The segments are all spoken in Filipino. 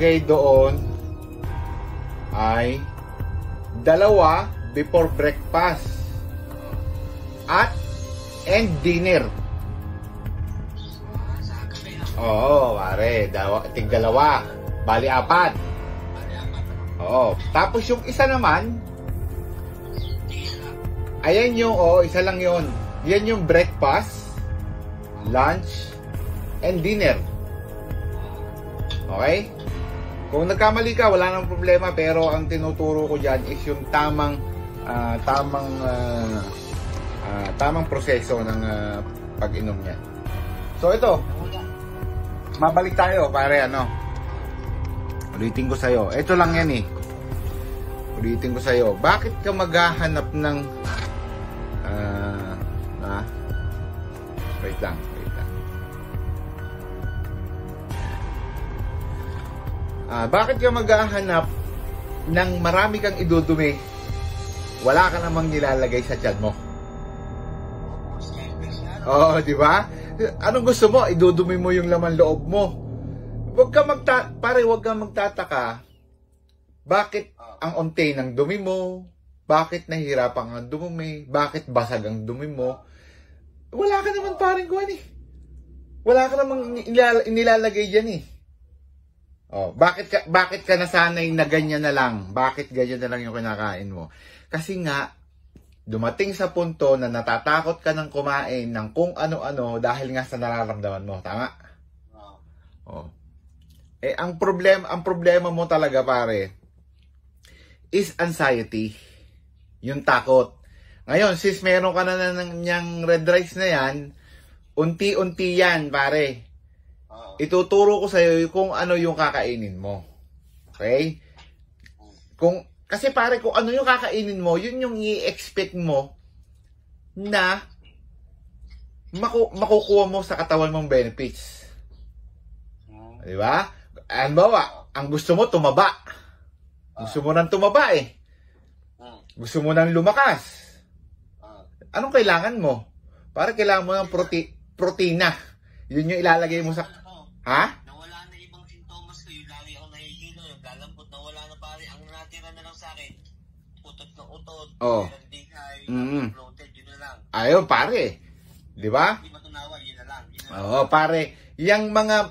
nakalagay doon ay 2 before breakfast and dinner. Oo, pare, tig-2. Bali 4. Oo. Tapos yung isa naman, ayan yung, isa lang yun. Yan yung breakfast, lunch, and dinner. Okay? Kung nagkamali ka, wala nang problema. Pero ang tinuturo ko dyan is yung tamang proseso ng pag-inom niya. So ito, mabalik tayo, pare, ulitin ko sa'yo. Ito lang yan eh. Ulitin ko sa'yo. Bakit ka maghahanap ng wait lang. Bakit ka maghahanap ng marami kang idudumi? Wala ka namang nilalagay sa tiyan mo. Oo, di ba? Anong gusto mo? Idudumi mo yung laman loob mo. Huwag kang magtataka. Bakit ang unti ng dumi mo? Bakit nahihirapan ang dumi? Bakit basag ang dumi mo? Wala ka naman paring kuwan eh. Wala ka namang inilalagay dyan eh. Bakit ka nasanay na ganyan na lang? Bakit ganyan na lang yung kinakain mo? Kasi nga, dumating sa punto na natatakot ka ng kumain ng kung ano-ano dahil nga sa nararamdaman mo. Tama? Ang problema mo talaga, pare, is anxiety. Yung takot. Ngayon, sis, meron ka na niyang red rice na yan, unti-unti yan, pare. Ituturo ko sa'yo kung ano yung kakainin mo. Okay? Kasi pare, kung ano yung kakainin mo, yun yung i-expect mo na makukuha mo sa katawan mong benefits. Di ba? Halimbawa, ang gusto mo, tumaba. Gusto mo nang tumaba eh. Gusto mo nang lumakas. Anong kailangan mo? Para kailangan mo ng protina. Yun yung ilalagay mo sa... Ha? Nawala na ibang sintomas ko. Yung lagi ako nahihilo, yung lalambot, nawala na pare. Ang natira na lang sa akin, utot na utot, digay, bloated, yun na lang. Ayun, pare. Di ba? Hindi matunawa, yun na lang. Pare. Yung mga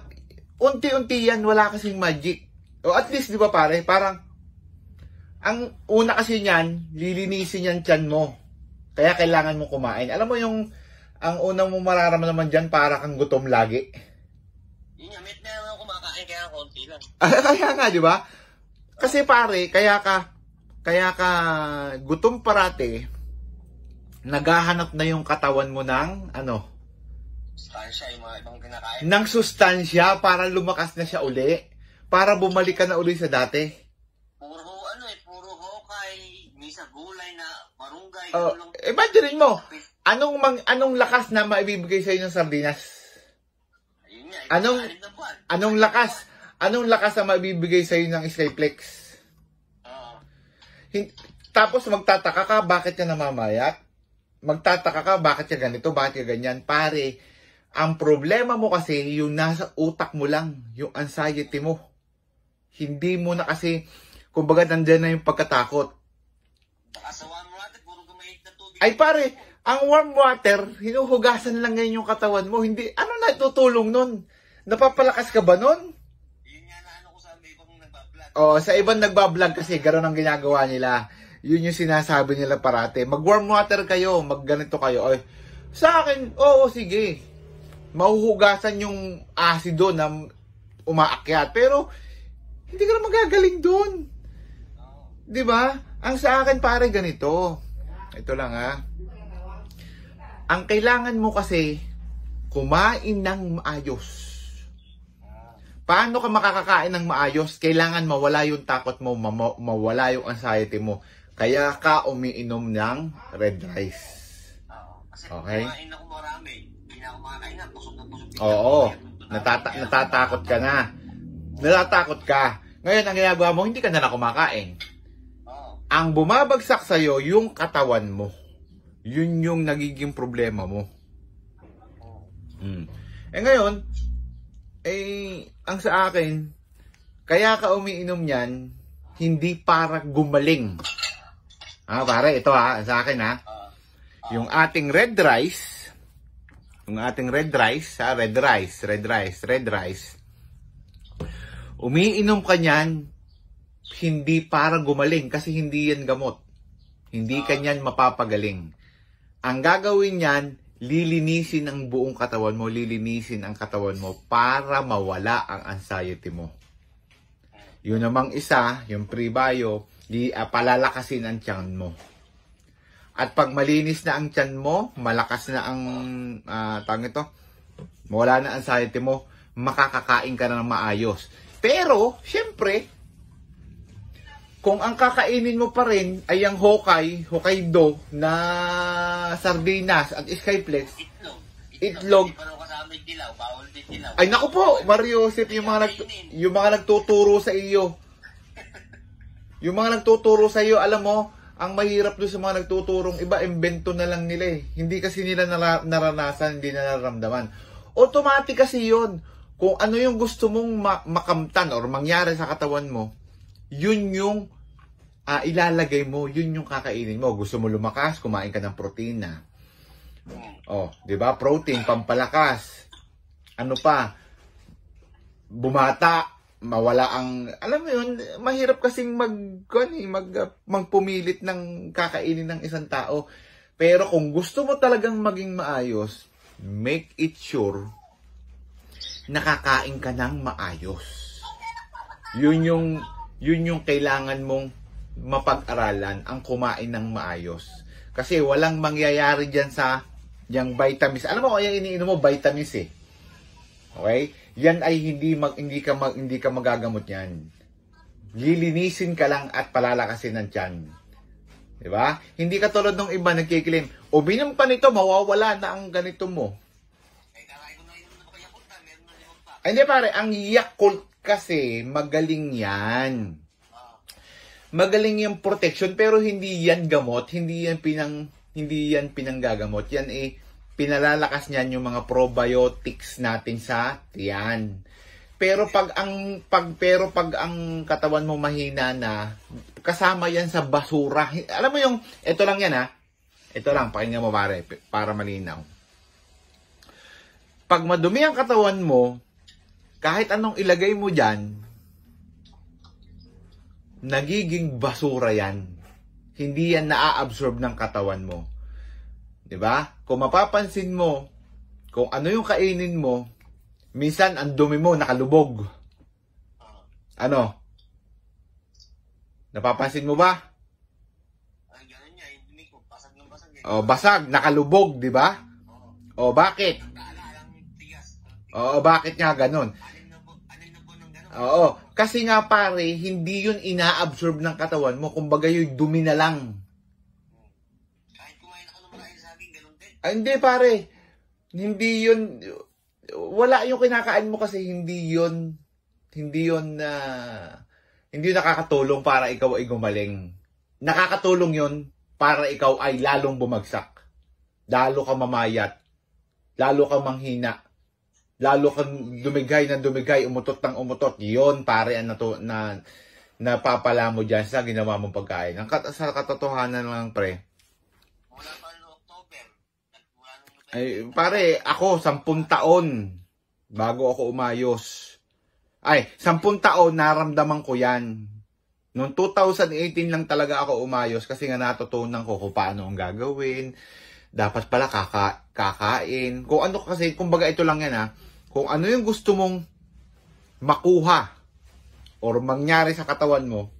unti-unti yan, wala kasing magic. At least, di ba pare, parang ang una kasi niyan, lilinisin yan tiyan mo. Kaya kailangan mo kumain. Alam mo yung, ang unang mo mararamdaman dyan, para kang gutom lagi. Yun nga, meron ako kumakain, kaya konti lang. Kaya nga, di ba? Kasi pare, kaya ka gutom parate, naghahanap na yung katawan mo ng, Sustansya, yung mga ibang kinakain. ng sustansya para lumakas na siya uli. Para bumalik ka na uli sa dati. Puro hokay, misa gulay na marunggay. Imagine mo, anong lakas na maibibigay sa'yo ng sardinas? Ayun nga, Anong lakas na maibibigay sa'yo ng Skyflex? Tapos magtataka ka, bakit ka namamayat? Magtataka ka, bakit ka ganito, bakit ka ganyan? Pare, ang problema mo kasi, yung nasa utak mo lang, yung anxiety mo. Hindi mo na kasi, kumbaga nandyan na yung pagkatakot. Sa warm water, puro gumahit na tubig. Ay pare, ang warm water, hinuhugasan lang ngayon yung katawan mo. Hindi, ano na tutulong nun? Napapalakas ka ba nun? Yun nga na ko sa ibang nagbablog. Sa ibang nagbablog kasi, gano'n ang ginagawa nila. Yun yung sinasabi nila parate. Mag-warm water kayo, magganito kayo. Ay, sa akin, sige. Mahuhugasan yung asido na umaakyat. Pero, hindi ka na magagaling doon. Di ba? Ang sa akin pare ganito. Ito lang Ang kailangan mo kasi, kumain ng maayos. Paano ka makakakain ng maayos? Kailangan mawala yung takot mo, mawala yung anxiety mo. Kaya ka umiinom ng red rice. Kasi okay? kumain ako marami. Hindi na ako makakain na. Busog na busog. Natatakot ka na. Natatakot ka. Ngayon, ang ginagawa mo, hindi ka na kumakain. Ang bumabagsak sa'yo, yung katawan mo. Yun yung nagiging problema mo. Ngayon, ang sa akin, Kaya ka umiinom yan, hindi para gumaling. Pare, ito sa akin yung ating red rice, red rice, umiinom ka niyan, hindi para gumaling, kasi hindi yan gamot. Hindi ka niyan mapapagaling. Ang gagawin niyan, lilinisin ang buong katawan mo, lilinisin ang katawan mo para mawala ang anxiety mo. Yun namang isa, yung pre-bio, palalakasin ang tiyan mo. At pag malinis na ang tiyan mo, malakas na ang, mawala na anxiety mo, makakakain ka na ng maayos. Pero, syempre, kung ang kakainin mo pa rin ay ang Hokkaido na sardinas at Skyflex, itlog. Ay naku po, Mario Joseph, yung mga nagtuturo sa iyo. Yung mga nagtuturo sa iyo, alam mo, ang mahirap doon sa mga nagtuturong iba, imbento na lang nila eh. Hindi kasi nila naranasan, hindi na nararamdaman. Automatic kasi yun. Kung ano yung gusto mong makamtan or mangyari sa katawan mo, yun yung ilalagay mo, yun yung kakainin mo. Gusto mo lumakas, kumain ka ng protina. Di ba? Protein, pampalakas. Ano pa? Bumata, mawala ang, alam mo yun, mahirap kasing magpumilit ng kakainin ng isang tao. Pero kung gusto mo talagang maging maayos, make it sure nakakain ka ng maayos. Yun yung kailangan mong mapag-aralan, ang kumain ng maayos. Kasi walang mangyayari dyan sa yung vitamins. Alam mo, kaya iniinom mo vitamins eh. Okay? Yan ay hindi ka magagamot yan. Lilinisin ka lang at palalakasin ng tiyan. Diba? Hindi ka tulad ng iba nagkikilim, uminom pa nito, mawawala na ang ganito mo. Ay, hindi pare, ang Yakult kasi magaling yan. Magaling yung protection, pero hindi yan gamot, hindi yan pinanggagamot. Yan pinalalakas niyan yung mga probiotics natin sa tiyan. Pero pag ang katawan mo mahina na, kasama yan sa basura. Alam mo yung, ito lang yan Ito lang, pakinggan mo pare, para malinaw. Pag madumi ang katawan mo, kahit anong ilagay mo dyan, nagiging basura yan. Hindi yan naa-absorb ng katawan mo. Diba? Kung mapapansin mo, kung ano yung kainin mo, minsan ang dumi mo nakalubog. Ano? Napapansin mo ba? Basag, nakalubog, di ba? Bakit? Bakit nga ganun? Kasi nga pare, hindi yun ina-absorb ng katawan mo. Kumbaga yung dumi na lang. Hindi pare. Hindi yun, wala yung kinakain mo kasi hindi yun nakakatulong para ikaw ay gumaling. Nakakatulong yun para ikaw ay lalong bumagsak. Lalo ka mamayat. Lalo ka manghina. Lalo kang dumigay ng dumigay, umutot ng umutot. Yun, pare, na napapala mo dyan sa ginawa mong pagkain. Sa katotohanan lang, pre. Wala pa ng October. Ay, pare, ako, 10 taon bago ako umayos. 10 taon, naramdaman ko yan. Noong 2018 lang talaga ako umayos kasi nga natutunan ko kung paano ang gagawin. Dapat pala kakain. Kung ano kasi, kumbaga ito lang yan kung ano yung gusto mong makuha or mangyari sa katawan mo,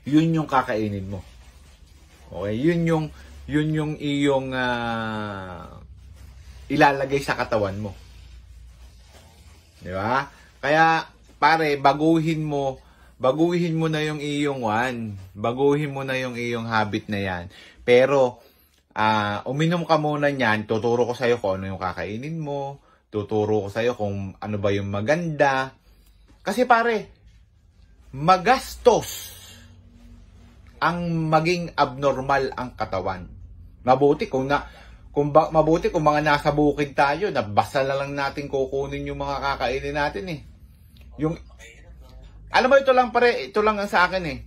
yun yung kakainin mo. Okay? Yun yung iyong ilalagay sa katawan mo. Di ba? Kaya, pare, baguhin mo na yung iyong baguhin mo na yung iyong habit na yan. Pero, uminom ka muna niyan, tuturo ko sa'yo kung ano yung kakainin mo, tuturo ko sa'yo kung ano ba yung maganda. Kasi pare, magastos ang maging abnormal ang katawan. Mabuti kung mga nasa bukid tayo, na basta na lang natin kukunin yung mga kakainin natin eh. Alam mo, ito lang pare, ito lang ang sa akin eh.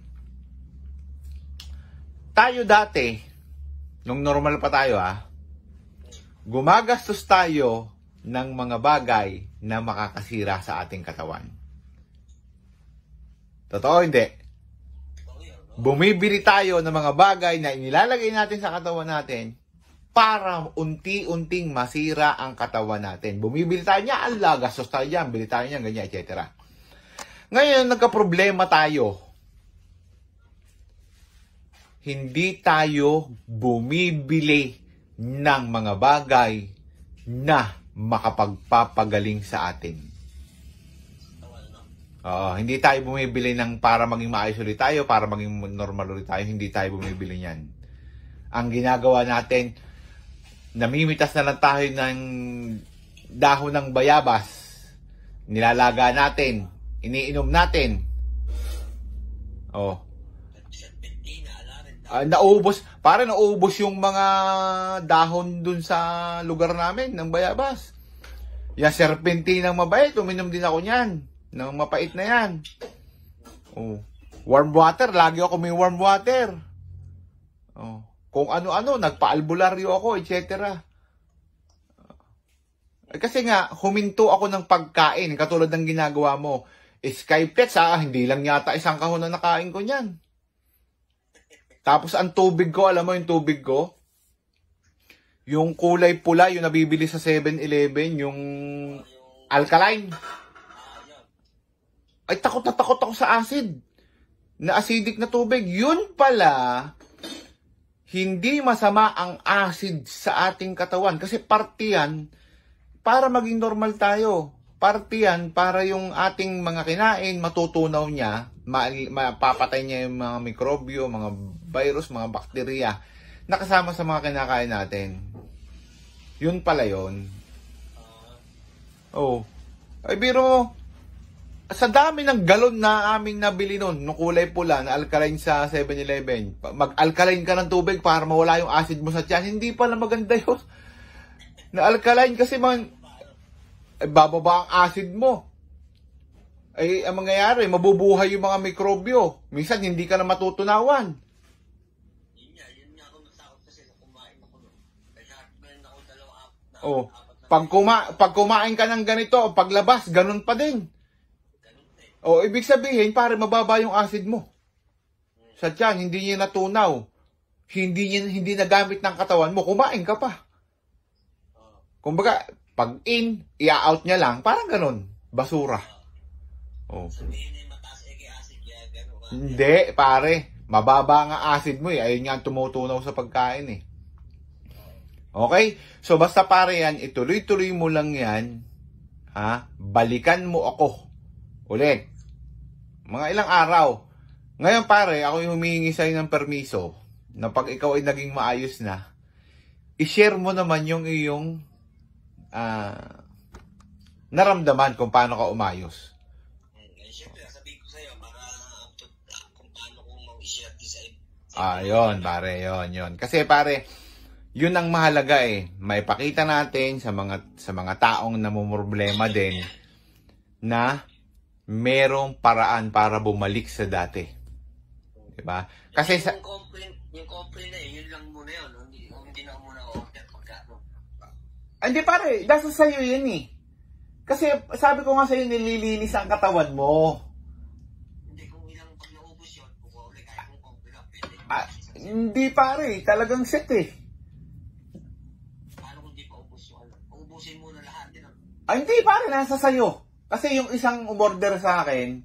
Tayo dati, nung normal pa tayo gumagastos tayo ng mga bagay na makakasira sa ating katawan. Totoo, hindi? Bumibili tayo ng mga bagay na inilalagay natin sa katawan natin para unti-unting masira ang katawan natin. Bumibili tayo niya, gastos tayo dyan, bili tayo niyan, ganyan, etc. Ngayon, nagka-problema tayo. Hindi tayo bumibili ng mga bagay na makapagpapagaling sa atin. Hindi tayo bumibili ng para maging maayos ulit tayo, para maging normal ulit tayo. Hindi tayo bumibili niyan. Ang ginagawa natin, namimitas na lang tayo ng dahon ng bayabas. Nilalaga natin. Iniinom natin. Naubos, para naubos yung mga dahon dun sa lugar namin ng bayabas. Yung serpentinang mabait, uminom din ako niyan. Nang mapait na yan. Warm water, lagi ako may warm water. Kung ano-ano, nagpa-albularyo ako, etc. Kasi nga, huminto ako ng pagkain, katulad ng ginagawa mo. Skypets, hindi lang yata isang kahon na nakain ko niyan. Tapos ang tubig ko, alam mo yung tubig ko? Yung kulay pula, yung nabibili sa 7-Eleven, yung alkaline. Ay, takot ako sa acid. Na acidic na tubig. Yun pala, hindi masama ang acid sa ating katawan. Kasi parte yan, para maging normal tayo. Parte yan, para yung ating mga kinain, matutunaw niya, mapapatay niya yung mga mikrobyo, mga virus, mga bakterya, nakasama sa mga kinakain natin. Yun pala yun. Ay, biro, sa dami ng galon na aming nabili nun, nung kulay pula, na alkaline sa 7-Eleven, mag-alkaline ka ng tubig para mawala yung acid mo sa tiyan. Hindi pala maganda yun. Na alkaline kasi bababa ang acid mo. Ay, ang mangyayari, mabubuhay yung mga mikrobyo. Minsan, hindi ka na matutunawan. Yun nga ako natakot kasi na kumain ako nun. Kaya meron ako pag kumain ka ng ganito, paglabas, ganun pa din. Ibig sabihin, pare, mababa yung acid mo. Sa tiyan, hindi niya natunaw. Hindi nagamit ng katawan mo, kumain ka pa. Kumbaga, pag i-out niya lang, parang ganun, basura. Hindi, pare. Mababa nga acid mo Ayun nga ang tumutunaw sa pagkain Okay? So, basta pare yan, ituloy-tuloy mo lang yan. Balikan mo ako. Ulit. Mga ilang araw. Ngayon pare, ako yung humihingi sa'yo ng permiso na pag ikaw ay naging maayos na, i-share mo naman yung iyong naramdaman kung paano ka umayos. Siyempre, sabihin ko sa'yo kung paano ko mag-share sa'yo. Yun, pare, yun. Kasi pare, yun ang mahalaga Maipakita natin sa mga taong namumroblema din na merong paraan para bumalik sa dati. Diba? Kasi yung complaint yun lang muna yun. Hindi na muna order pagkano. Hindi pare, nasa sa'yo yun Kasi sabi ko nga sa'yo, nililinis ang katawan mo. Hindi, kung ilang pag naubos yun, kung ulit kahit kung complaint pwede. Hindi pare, talagang set Paano kung di pa ubos yung ubusin muna lahat yun? Hindi pare, nasa sa'yo. Kasi yung isang umorder sa akin,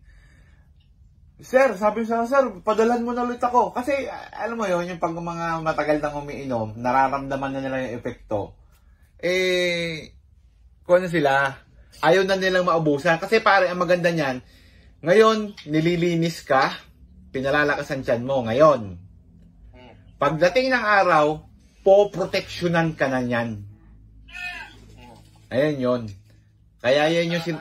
sir, sabi sa sir, padalan mo na ulit ako. Kasi, alam mo yun, yung pag mga matagal nang umiinom, nararamdaman na nila yung epekto. Kung ano sila, ayaw na nilang maubusan. Kasi pare, ang maganda niyan, ngayon, nililinis ka, pinalalakas ang tiyan mo. Ngayon, pagdating ng araw, poproteksyonan ka na niyan. Ayan yun. Kaya yan yung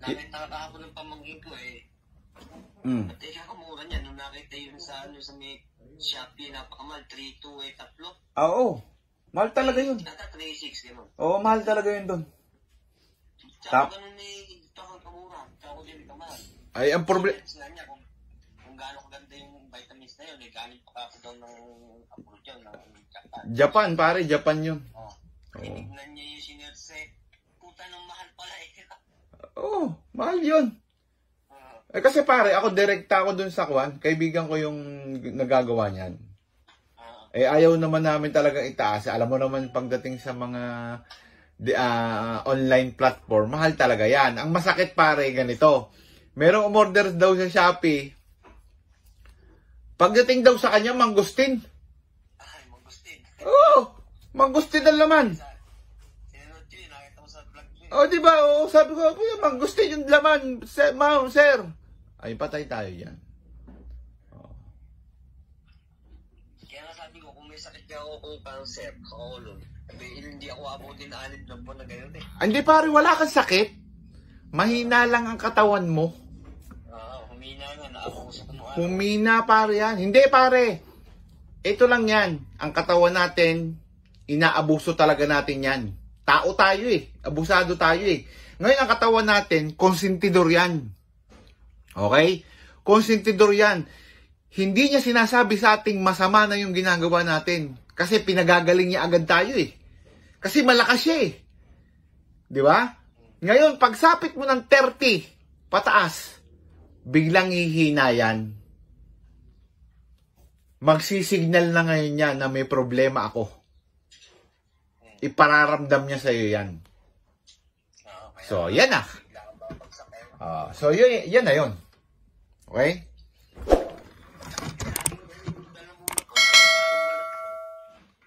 Nakita ako ng pamangkin ko At teka, mura niya. Nung nakita yun sa may Shopee, napakamahal, 3,2 tatlo. Oo. Mahal talaga yun. Nata 3,600 Oo, mahal talaga yun doon. Tsaka ganun Tsaka kamura, tsaka din kamahal. Ay, ang problema... Kung gaano kaganda yung vitamins na yun, galing pa ako daw ng abroad yun, ng Japan. Japan, pare, Japan yun. Tinignan niya yung sinerse. Puta ng mahal pala eh. Mahal yun. Kasi pare, ako direkta ako dun sa kwan. Kaibigan ko yung nagagawa niyan. Ayaw naman namin talagang itaas. Alam mo naman pagdating sa mga online platform, mahal talaga yan. Ang masakit pare, ganito. Merong umorder daw sa Shopee. Pagdating daw sa kanya, mangustin. Ay, mangustin. Mangustin ang laman. Sinunod yun, nakita mo sa vlog yun. Diba? Sabi ko, mangustin yung laman. Ma'am, sir. Ay, patay tayo yan. Kaya nga sabi ko, kung may sakit ka ako kung cancer, kakolon, hindi ako abutin 6 na buwan na gano'n eh. Hindi pare, wala kang sakit. Mahina lang ang katawan mo. Humina nga, naabuso ko mo. Humina pare yan. Hindi pare. Ito lang yan. Ang katawan natin, inaabuso talaga natin yan. Tao tayo eh. Abusado tayo eh. Ngayon ang katawan natin, konsentidor yan. Okay? Konsentidor yan. Hindi niya sinasabi sa ating masama na yung ginagawa natin. Kasi pinagagaling niya agad tayo eh. Kasi malakas siya eh. Di ba? Ngayon, pagsapit mo ng 30 pataas, biglang hihina yan. Magsisignal na ngayon yan na may problema ako. Ipararamdam niya sa'yo yan. So, yan na. So, yan na yun. Okay?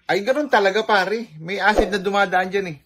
Ay, ganun talaga, pare. May acid na dumadaan dyan eh.